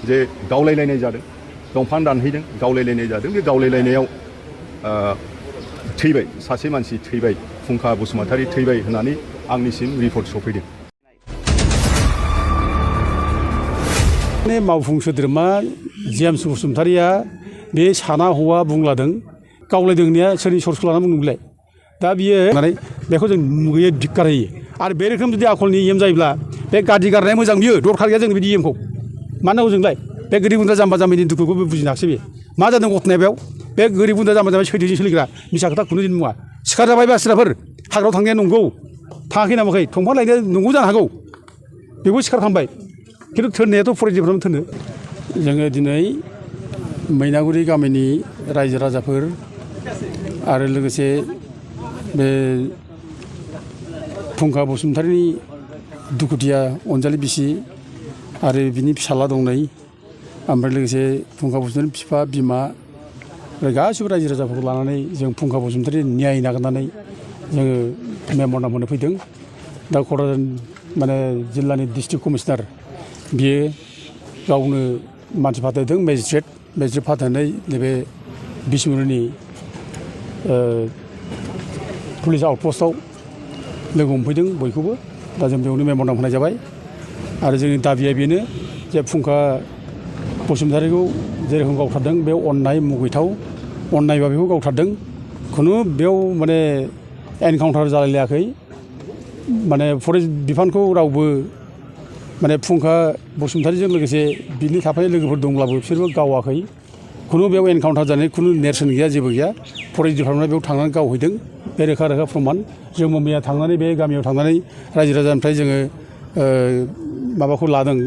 जे गावलायलायनाय जादों दंफां दानहैदों गावलायलायनाय जादों बे गावलायलायनायाव थैबाय सासे मानसि थैबाय फुंखा बसुमतारी थैबाय होननानै आंनिसिम रिपर्ट सफैदों। मावफुं सोद्रोमा जेम्स बसुमतारीया बे साना हौवा बुंलादों गावलायदों होननाया सोरनि सर्सखौ लानानै बुंदोंमोनलाय दा बियो बेखौ जों मुगैयो धिक्कार होयो आरो बे रोखोम जुदि आखलनि एम जायोब्ला बे गादि गारनाया मोजां बियो दरखार गैया जों बिदि एमखौ मानो नांगौ जोंलाय बे गोरिब गुन्द्रा जाम्बा जाम्बिनि दुखुखौ बुजिनो हायाखिसै बे मा जादों घटनाया बेयाव बे गोरिब गुन्द्रा जाम्बा जाम्बि सैथोजों सोलिग्रा मिसा खोथा खुनु दिन मुवा सिखार जाबाय बासिराफोर हाग्रायाव थांनाया नंगौ थाङाखै नामाखै दंफां लायनाया नंगौ जानो हागौ बेबो सिखार खालामबाय खिन्थु थोननायाथ' फरेस्टफोरावनो थोनो जोङो दिनै मैनागुरि गामिनि रायजो राजाफोर आरो लोगोसे बे फुंखा बसुमतारीनि दुखुथिया अनजालि बिसि आरो बिनि फिसाला दं नै ओमफ्राय लोगोसे फुंखा बसुमतारीनि बिफा बिमा गासिबो रायजो राजाफोरखौ लानानै जों फुंखा बसुमतारी न्याय नागिरनानै जोङो मेम'रेन्डाम होनो फैदों। दा क'क्राझार माने जिल्लानि डिस्ट्रिक्ट कमिशनार बियो गावनो मानसि फाथायदों मेजिस्ट्रेट फाथायनानै नैबे बिसमुरिनि पुलिस आउटपस्टआव लोगो हमफैदों बयखौबो दा जों बेयावनो मेम'रेन्डाम होनाय जाबाय आरो जोंनि दाबिया बेनो जे फुंखा बसुमतारीखौ जेरोखोम गावथारदों बे अननाय मुगैथाव अननायबा बेखौ गावथारदों खुनु बेयाव माने एनकाउन्टार जालायलायाखै माने फरेस्ट बिफानखौ रावबो माने फुंखा बसुमतारीजों लोगोसे बिनि थाफानाय लोगोफोर दंब्लाबो बिसोरबो गावाखै खुनु बेयाव एनकाउन्टार जानाय खुनु नेरसोन गैया जेबो गैया फरेस्ट डिपार्टमेन्टआ बेयाव थांनानै गावहैदों बे रोखा रोखा प्रमान जों मैया थांनानै बे गामियाव थांनानै रायजो राजानिफ्राय जोङो माबाखौ लादों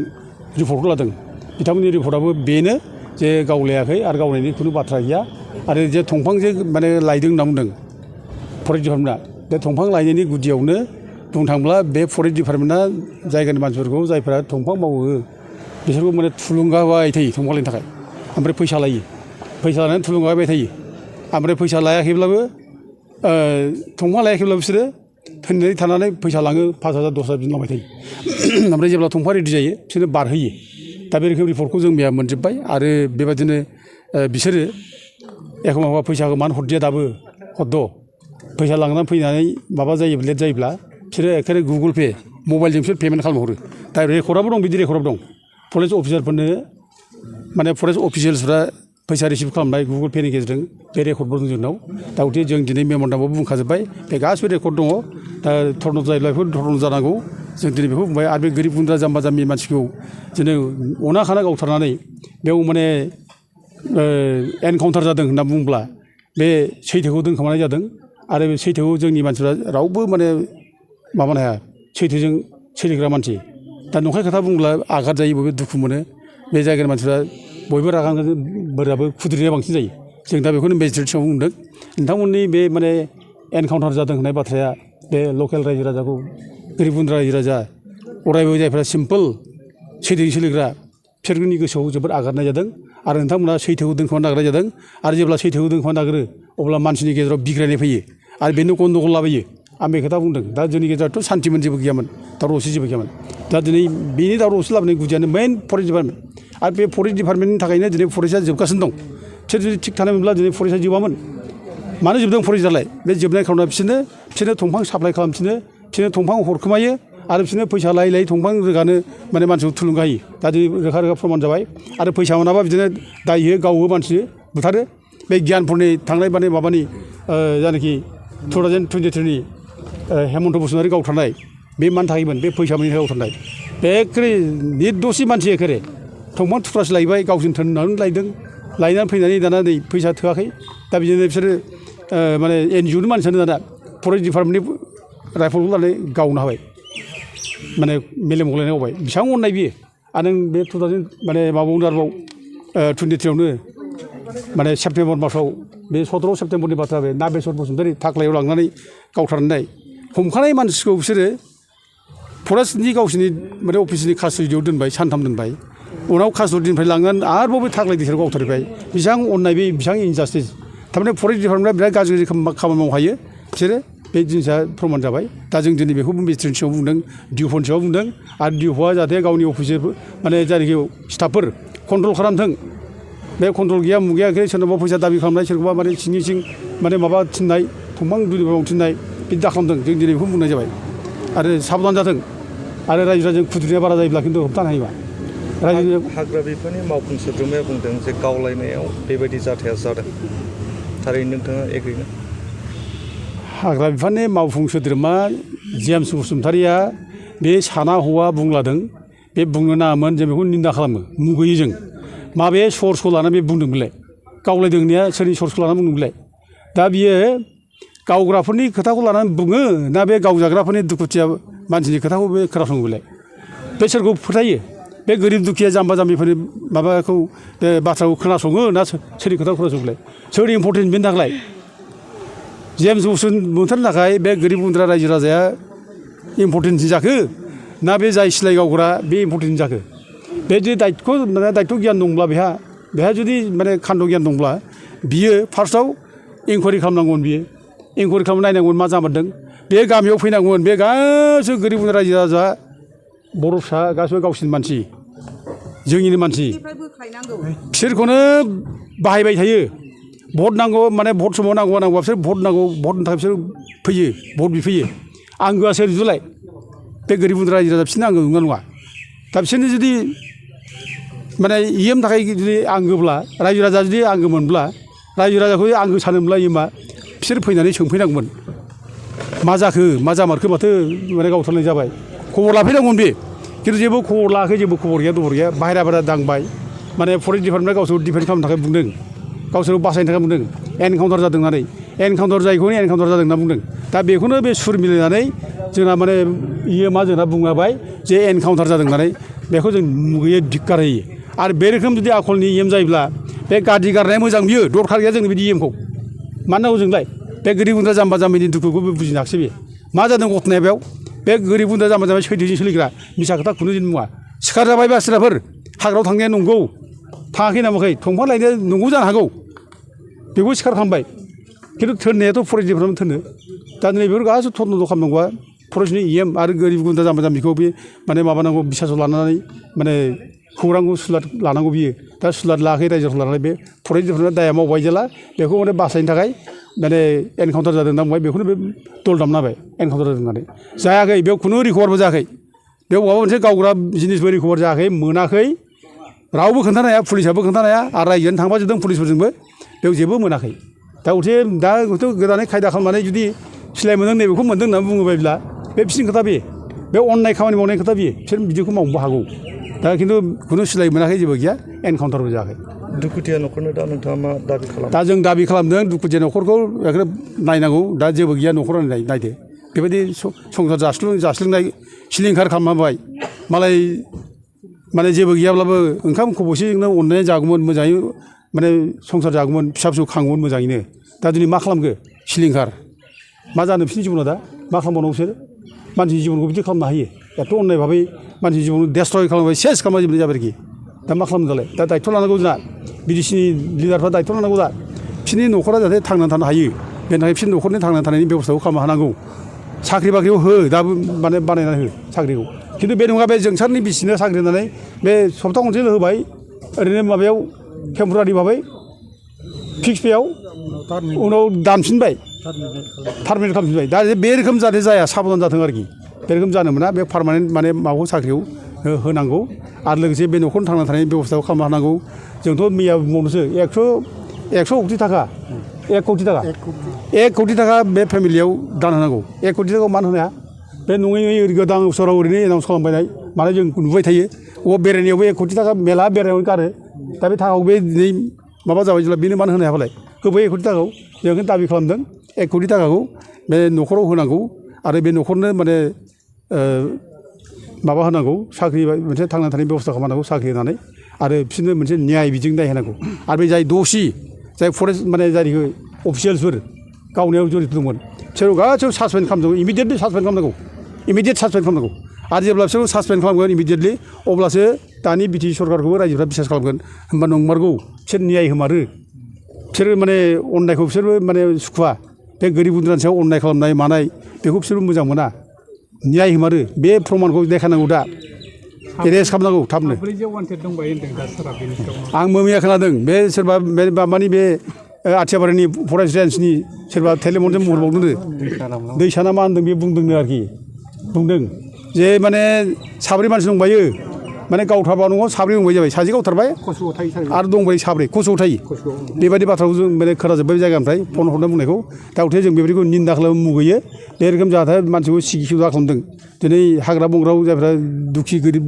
रिपर्टखौ लादों बिथांमोननि रिपर्टआबो बेनो जे गावलायाखै आरो गावनायनि खुनु बाथ्रा गैया आरो जे दंफांजों माने लायदों होनना बुंदों फरेस्ट डिपार्टमेन्टआ बे दंफां लायनायनि गुदियावनो बुंनो थाङोब्ला बे फरेस्ट डिपार्टमेन्टआ जायगानि मानसिफोरखौ जायफोरा दंफां मावो बिसोरखौ माने थुलुंगा होबाय थायो दंफां लायनो थाखाय ओमफ्राय फैसा लायो फैसा लानानै थुलुंगा होबाय थायो ओमफ्राय फैसा लायाखैब्लाबो दंफां लायाखैब्ला बिसोरो थैनानै थानानै फैसा लाङो 5,000 10,000 बिदिनो लांबाय थायो ओमफ्राय जेब्ला दंफां रेडि जायो बिसोरनो बारहोयो दा बे रोखोम रिपर्टखौ जों मैया मोनजोब्बाय आरो बेबादिनो बिसोरो एखनबा फैसाखौ मानो हरदिया दाबो हरद' फैसा लांनानै फैनानै माबा जायो लेट जायोब्ला बिसोरो एखेबारे गुगोल पे मबाइलजों बिसोर पेमेन्ट खालामहरो दा रेकर्डआबो दं बिदि रेकर्डआबो दं फरेस्ट अफिसारफोरनो माने फरेस्ट अफिसियेल्सफ्रा फैसा रिसिभ खालामनाय गुगोल पेनि गेजेरजों बे रेकर्डबो दं जोंनाव दा गथिखे जों दिनै मेम'रेन्डामाव बुंखाजोब्बाय बे गासिबो रेकर्ड दङ दा धर्न जायोब्ला बेफोर धर्न जानांगौ जों दिनै बेखौ बुंबाय आरो बे गोरिब गुन्द्रा जाम्बा जाम्बि मानसिखौ जोङो अना खाना गावथारनानै बेयाव माने एनकाउन्टार जादों होनना बुंब्ला बे सैथोखौ दोनखोमानाय जादों आरो बे सैथोखौ जोंनि मानसिफ्रा रावबो माने माबानो हाया सैथोजों सोलिग्रा मानसि दा नंखाय खोथा बुंब्ला आघात जायो बयबो दुखु मोनो बे जायगानि मानसिफ्रा बयबो रागा बोराबो खुद्रिनाया बांसिन जायो जों दा बेखौनो मेजिस्ट्रेट सिगाङाव बुंदों नोंथांमोननि बे माने एनकाउन्टार जादों होननाय बाथ्राया बे लकेल रायजो राजाखौ गोरिब गुन्द्रा रायजो राजा अरायबो जायफ्रा सिम्पोल सैथोजों सोलिग्रा बिसोरनि गोसोआव जोबोद आघातनाय जादों आरो नोंथांमोना सैथोखौ दोनखोमानो नागिरनाय जादों आरो जेब्ला सैथोखौ दोनखोमानो नागिरो अब्ला मानसिनि गेजेराव बिग्रायनाय फैयो आरो बेनो गन्दगल लाबोयो आं बे खोथा बुंदों दा जोंनि गेजेरावथ' सान्थिमोन जेबो गैयामोन दावराव दावसि जेबो गैयामोन दा दिनै बेनि दावराव दावसि लाबोनाय गुदियानो मेइन फरेस्ट डिपार्टमेन्ट आरो बे फरेस्ट डिपार्टमेन्टनि थाखायनो दिनै फरेस्टआ जोबगासिनो दं बिसोर जुदि थिग थानायमोनब्ला दिनै फरेस्टआ जोबामोन मानो जोबदों फरेस्टआलाय बे जोबनाय खार'ना बिसोरनो दंफां साप्लाय खालामफिनो बिसोरनो दंफां हरखोमायो आरो बिसोरनो फैसा लायै लायै दंफां रोगानो माने मानसिखौ थुलुंगा होयो दा दिनै रोखा रोखा प्रमान जाबाय आरो फैसा मोनाबा बिदिनो दाय होयो गावो मानसि बुथारो बे गियानफोरनि थांनाय माबानि जायनाखि 2023नि हेमन्त बसुमतारी गावथारनाय बे मानि थाखायमोन बे फैसा मोनैनि थाखाय गावथारनाय बे एखेबारे निर्दसि मानसि एखेबारे दंफां थुख्रासो लायबाय गावजों थोननानै लायदों लायनानै फैनानै दाना नै फैसा थोआखै दा बिदिनो बिसोरो माने एनजिअनि मानसियानो दाना फरेस्ट डिपार्टमेन्टनि राइफलखौ लानानै गावनो हाबाय माने मेलेम गलायनाय गावबाय बेसेबां अननाय बियो आरो नों बे 2000 माने माबायावनो आरोबाव 23आवनो माने सेप्तेम्बर मासाव बे 17 सेप्तेम्बरनि बाथ्रा बे नागेस्वर बसुमतारी थाख्लायाव लांनानै गावथारनाय हमखानाय मानसिखौ बिसोरो फरेस्टनि गावसोरनि माने अफिसनि कास्टडियाव दोनबाय सानथाम दोनबाय उनाव कास्टडिनिफ्राय लांनानै आरोबाव बे थाख्लाय दैसायाव गावथारबाय बेसेबां अननाय बे बेसेबां इनजास्टिस थारमाने फरेस्ट डिपार्टमेन्टआ बिराद गाज्रि खामानि मावनो हायो बिसोरो बे जिनिसा प्रमान जाबाय दा जों दिनै बेखौ मेजिस्ट्रेटनि सिगाङाव बुंदों डिअफोरनि सिगाङाव बुंदों आरो डिअफआ जाहाथे गावनि अफिसार माने जायनाखि स्टाफफोर कन्ट्रल खालामथों बे कन्ट्रल गैया मुगैया सोरनावबा फैसा दाबि खालामनाय सोरखौबा माने सिंनि सिं माने माबा थिननाय दंफां दुलिफोराव थिननाय बिदि दा खालामदों जों दिनै बेखौ बुंनाय जाबाय आरो साबधान जाथों आरो रायजो राजाजों खुद्रिनाया बारा जायोब्ला खिन्थु होबथानो हायोबा रायजो हाग्रा बिफाननि मावफुं सोद्रोमाया बुंदों जे गावलायनायाव बेबायदि जाथाया जादों थारैनो नोंथाङा एग्रिना हाग्रा बिफाननि मावफुं सोद्रोमा जेम्स बसुमतारिया बे साना हौवा बुंलादों बे बुंनो नाङामोन जों बेखौ निन्दा खालामो मुगैयो जों माबे सर्सखौ लानानै बे बुंदों बेलाय गावलायदों होननाया सोरनि सर्सखौ लानानै बुंदों बेलाय दा बियो गावग्राफोरनि खोथाखौ लानानै बुङो ना बे गावजाग्राफोरनि दुखुथिया मानसिनि खोथाखौ बे खोनासङो बेलाय बे सोरखौ फोथायो बे गोरिब दुखिया जाम्बा जाम्बिफोरनि माबाखौ बे बाथ्राखौ खोनासङो ना सोरनि खोथाखौ खोनासङो बेलाय सोर इम्परटेन्ट बेनि थाखाय जेम्स बसुमतारिनि थाखाय बे गोरिब गुन्द्रा रायजो राजाया इम्परटेन्ट जाखो ना बे जाय सिलाइ गावग्रा बे इम्परटेन्ट जाखो बे जुदि दायित्व गियान दंब्ला बेहा जुदि माने खान्द' गियान दंब्ला बियो फार्स्टआव इनकुवारि खालामनांगौमोन बियो इनकुवारि खालामनानै नायनांगौमोन मा जामारदों बे गामियाव फैनांगौमोन बे गासैबो गोरिब गुन्द्रा रायजो राजा बर' फिसा गासैबो गावसिनि मानसि जोंनिनो मानसि बिसोरखौनो बाहायबाय थायो भट नांगौ माने भट समाव नांगौबा बिसोर भट नांगौ भटनि थाखाय बिसोर फैयो भट बिफैयो आंगोआ सोर बिदिलाय बे गोरिब गुन्द्रा रायजो राजा बिसोरनो आंगो नङा दा बिसोरनो जुदि माने इएम थाखाय जुदि आंगोब्ला रायजो राजा जुदि आंगो मोनब्ला रायजो राजाखौ आंगो सानोब्ला इएमआ बिसोर फैनानै सोंफैनांगौमोन मा जाखो मा जामारखो माथो माने गावथारनाय जाबाय खबर लाफैनांगौमोन बे खिन्थु जेबो खबर लायाखै जेबो खबर गैया दबर गैया बाहेरा दांबाय माने फरेस्ट डिपार्टमेन्टआ गावसोरखौ डिफेन्ड खालामनो थाखाय बुंदों गावसोरखौ बासायनो थाखाय बुंदों एनकाउन्टार जादों होननानै एनकाउन्टार जायैखौनो एनकाउन्टार जादों होनना बुंदों दा बेखौनो बे सुर मिलायनानै जोंना माने इएमआ जोंना बुंलाबाय जे एनकाउन्टार जादों होननानै बेखौ जों मुगैयो धिक्कार होयो आरो बे रोखोम जुदि आखलनि इएम जायोब्ला बे गाज्रि गारनाया मोजां बियो दरखार गैया जोंनो बिदि इएमखौ मानो नांगौ जोंलाय बे गोरिब गुन्द्रा जाम्बा जाम्बिनि दुखुखौ बुजिनो हायाखिसै बे मा जादों घटनाया बेयाव बे गोरिब गुन्द्रा जाम्बा जाम्बि सैथोजों सोलिग्रा मिसा खोथा खुनु दिन मुवा सिखार जाबाय बासिराफोर हाग्रायाव थांनाया नंगौ थाङाखै नामाखै दंफां लायनाया नंगौ जानो हागौ बेखौ सिखार खालामबाय खिन्थु थोननायाथ' फरेस्ट डिपार्टमेन्ट थोनो दा दिनै बेफोर गासैबो थर्नद' खालामनांगौआ फरेस्टनि इएम आरो गोरिब गुन्द्रा जाम्बा जाम्बिखौ बे माने माबानांगौ बिसासाव लानानै माने खौरांखौ सुलाद लानांगौ बियो दा सुलाद लायाखै रायजोखौ लानानै बे फरेस्ट डिपार्टमेन्टआ दाया मावबाय जेला बेखौ माने बासायनो थाखाय माने एनकाउन्टार जादों होनना बुंबाय बेखौनो बे दल दामना होबाय एनकाउन्टार जादों होननानै जायाखै बेयाव खुनु रिकभारबो जायाखै बेयाव माबा मोनसे गावग्रा जिनिसबो रिकभार जायाखै मोनाखै रावबो खोन्थानो हाया पुलिसाबो खोन्थानो हाया आरो रायजोआनो थांफाजोबदों पुलिसफोरजोंबो बेयाव जेबो मोनाखै दा दाथ' गोदानै खायदा खालामनानै जुदि सिलाय मोनदों नैबेखौ मोनदों होननानै बुङोबायब्ला बे बिसोरनि खोथा बे अननाय खामानि मावनायनि खोथा बिसोर बिदिखौ मावनोबो हागौ दा खिन्थु खुनु सिलाय मोनाखै जेबो गैया एनकाउन्टारबो जायाखै दुखुथिया न'खरनो दा नोंथाङा मा दाबि खालामो दा जों दाबि खालामदों दुखुथिया न'खरखौ बेखौनो नायनांगौ दा जेबो गैया न'खरानो नायदो बेबायदि संसार जास्लिंनाय सिलिंखार खालामबाय मालाय माने जेबो गैयाब्लाबो ओंखाम खब'सेजोंनो अननानै जागौमोन मोजाङै माने संसार जागौमोन फिसा फिसौ खांगौमोन मोजाङैनो दा दिनै मा खालामखो सिलिंखार मा जानो बिसोरनि जिबनाव दा मा खालामबावनांगौ बिसोर मानसिनि जिबनखौ बिदि खालामनो हायो एथ' अननाय भाबै मानसिनि जिबनखौ डेस्ट्रय खालामबाय सेस खालामजोबनाय जाबाय आरोखि दा मा खालामनो दालाय दा दायित्व लानांगौ जोंना बिडिसिनि लिडारफ्रा दायित्व लानांगौ दा बिसोरनि न'खरा जाहाथे थांनानै थानो हायो बेनि थाखाय बिसोरनि न'खरनि थांनानै थानायनि बेब'स्थाखौ खालामनो हानांगौ साख्रि बाख्रिखौ हो दाबो माने बानायनानै हो साख्रिखौ खिन्थु बे नङा बे जोंसारनि बिसिनो साख्रि होनानै बे सप्ता खनसेल' होबाय ओरैनो माबायाव टेम्परारि भाबै फिक्स पेआव उनाव दानफिनबाय टार्मिनेट खालामफिनबाय दा बे रोखोम जाहाथे जाया साबधान जाथों आरोखि बे रोखोम जानो मोना बे पार्मानेन्ट माने माबाखौ साख्रिखौ होनांगौ आरो लोगोसे बे न'खरनि थांना थानायनि बेब'स्थाखौ खालामनो हानांगौ जोंथ' मैया बुंबावनोसो 100 कौटि थाखा 1 कौटि थाखा बे फेमिलियाव दान होनांगौ 1 कौटि थाखाखौ मानो होनो हाया बे नङै गोदान बोसोराव ओरैनो एनाउन्स खालामबायनाय माने जों नुबाय थायो अबाव बेरायनायावबो 1 कौटि थाखा मेला बेरायनायावनो गारो दा बे थाखाखौ बे दिनै माबा जाबाय जेब्ला बेनो मानो होनो हायाबालाय होबाय 1 कौटि थाखाखौ जों बेखौनो दाबि खालामदों 1 कौटि थाखाखौ बे न'खराव होनांगौ आरो बे न'खरनो माने माबा होनांगौ साख्रि मोनसे थांना थानायनि बेब'स्था खालामनांगौ साख्रि होनानै आरो बिसोरनो मोनसे न्याय बिजों दाय होनांगौ आरो बे जाय दसि जाय फरेस्ट माने जायखौ अफिसियेल्सफोर गावनायाव जरित दंमोन बिसोर गासैबो सासपेन्ड खालामनांगौ इमिडियेटलि सासपेन्ड खालामनांगौ आरो जेब्ला बिसोरखौ सासपेन्ड खालामगोन इमिडियेटलि अब्लासो दानि बिटि सरकारखौबो रायजोफ्रा बिसास खालामगोन होमबा नंमारगौ बिसोर न्याय होमारो बिसोर माने अननायखौ बिसोरबो माने सुखुवा बे गोरिब गुन्द्रानि सायाव अननाय खालामनाय मानाय बेखौ बिसोरबो मोजां मोना न्याय होमारो बे प्रमानखौ देखायनांगौ दा एरेस्ट खालामनांगौ थाबनो आं मैया खोनादों बे सोरबा माबानि बे आथियाबारिनि फरेस्ट रेन्जनि सोरबा टेलिफनजों बुंहरबावदों दैसा ना मा होनदों बे बुंदोंनो आरोखि बुंदों जे माने साब्रै मानसि दंबायो माने गावथारबा न'आव साब्रै दंबाय जाबाय सासे गावथारबाय आरो दंबाय साब्रै खस'आव थायो बेबायदि बाथ्राखौ जों माने खोनाजोब्बाय जायगानिफ्राय फन हरना बुंनायखौ दा उथे जों बेबायदिखौ निन्दा खालामो मुगैयो बे रोखोम जाहाथे मानसिखौ सिगिखिव खालामदों दिनै हाग्रा बंग्रायाव जायफ्रा दुखि गोरिब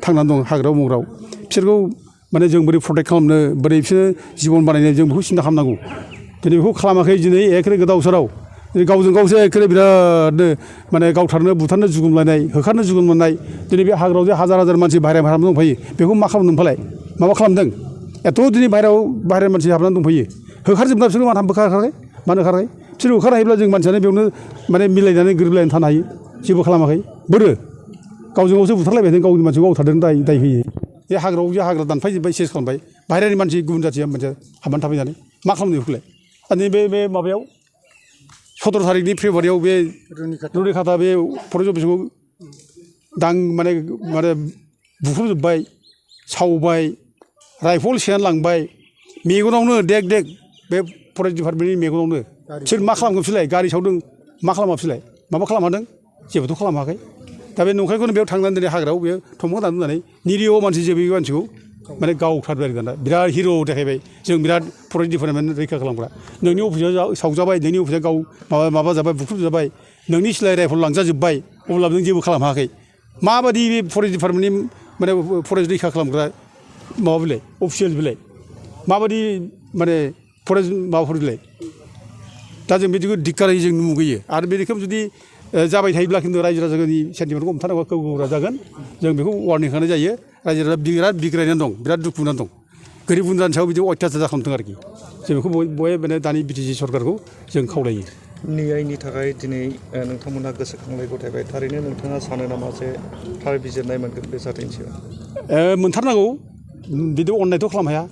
थांनानै दं हाग्रा बंग्रायाव बिसोरखौ माने जों बोरै प्रटेक्ट खालामनो बोरै बिसोर जिबन बानायनो जों बेखौ सिन्था खालामनांगौ दिनै बेखौ खालामाखै दिनै एखेबारे गोदाव सोराव गावजों गावसो एखेबारे बिरादनो माने गावथारनो बुथारनो जुगुमलायनाय होखारनो जुगुम मोननाय दिनै बे हाग्रायाव जे हाजार हाजार मानसि बाहेरा हाबनानै दंफैयो बेखौ मा खालामदों फालाय माबा खालामदों एथ' दिनै बाहेरानि मानसि हाबनानै दंफैयो होखारजोबना बिसोर मानो होखाराखै मानो होखाराखै बिसोर होखार हायोब्ला जों मानसियानो बेयावनो माने मिलायनानै गोरोबलायनानै थानो हायो जेबो खालामाखै बोरो गावजों गावसो बुथारलायबाय थादों गावनि मानसिखौ गावथारदों दाय होयो बे हाग्रायाव जे हाग्रा दानफायजोब्बाय सेस खालामबाय बाहेरानि मानसि गुबुन जाथिया मोनसे हाबनानै थाफैनानै मा खालामदों बेखौलाय आरो बे माबायाव 17 थारिखनि फेब्रुवारियाव बे रुनिखाता बे फरेस्ट अफिसखौ माने बुख्रुबजोब्बाय सावबाय राइफल सेनानै लांबाय मेगनावनो देग देग बे फरेस्ट डिपार्टमेन्टनि मेगनावनो बिसोर मा खालामगोन बिसोरलाय गारि सावदों मा खालामा बिसोरलाय माबा खालामहादों जेबोथ' खालामाखै दा बे नंखायखौनो बेयाव थांनानै दिनै हाग्रायाव बेयो थमखा दाननानै दोननानै निरिह मानसि जे बे मानसिखौ माने गावथारबाय आरो दाना बिराद हिर' देखायबाय जों बिराद फरेस्ट डिपार्टमेन्ट रैखा खालामग्रा नोंनि अफिसाव सावजाबाय नोंनि अफिसा गाव माबा जाबाय बुख्रुबजाबाय नोंनि सिलाय राइफल लांजाजोब्बाय अब्लाबो नों जेबो खालामाखै माबायदि बे फरेस्ट डिपार्टमेन्टनि माने फरेस्ट रैखा खालामग्रा माबा बिलाय अफिसियेल बिलाय माबायदि माने फरेस्ट माबाफोर बिलाय दा जों बिदिखौ धिक्कारै जों मुगैयो आरो बे रोखोम जुदि जाबाय थायोब्ला खिन्थु रायजो राजानि सेन्टिमेन्टखौ हमथानांगौ गोब्राब जागोन जों बेखौ वार्निं होनाय जायो रायजो राजा बिराद बिग्रायनानै दं बिराद दुखु मोननानै दं गोरिब गुन्द्रानि सायाव बिदि अयथासार खालामदों आरोखि जों बेखौ बयबो माने दानि बिटिसि सरकारखौ जों खावलायो न्यायनि थाखाय दिनै नोंथांमोनहा गोसोखांनाय गथायबाय थारैनो नोंथाङा सानो नामा जे थार बिजिरनाय मोनगोन बे जाथायनि सायाव मोनथारनांगौ बिदि अननायथ' खालामनो हाया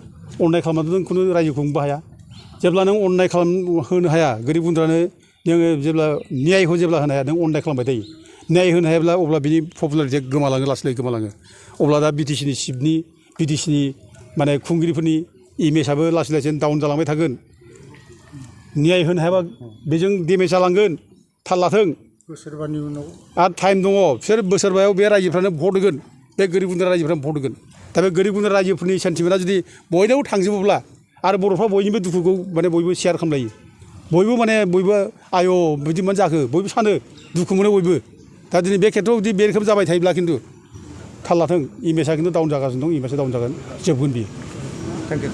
अननाय खालामनानै नों खुनु रायजो खुंनोबो हाया जेब्ला नों अननाय होनो हाया गोरिब गुन्द्रानो नोङो जेब्ला न्यायखौ जेब्ला होनो हाया नों अननाय खालामबाय थायो न्याय होनो हायाब्ला अब्ला बिनि पपुलारिटिया गोमालाङो लासै गोमालाङो अब्ला दा बिटिसिनि चिफनि बिटिसिनि माने खुंगिरिफोरनि इमेजआबो लासै लासै डाउन जालांबाय थागोन न्याय होनो हायाबा बेजों डेमेज जालांगोन थाल लाथों बोसोरबानि उनाव आरो टाइम दङ बिसोर बोसोरबायाव बे रायजोफ्रानो भट होगोन बे गोरिब गुन्द्रा रायजोफ्रानो भट होगोन दा बे गोरिब गुन्द्रा रायजोफोरनि सेन्टिमेन्टआ जुदि बयनावबो थांजोबोब्ला आरो बर'फ्रा बयनिबो दुखुखौ माने बयबो शेयार खालामलायो बयबो आय' बिदि मानो जाखो बयबो सानो दुखु मोनो बयबो दा दिनै बे खेथ्रआव जुदि बे रोखोम जाबाय थायोब्ला खिन्थु थाल लाथों इमेजआ खिन्थु डाउन जागासिनो दं इमेजआ डाउन जागोन जोबगोन बियो थेंक इउ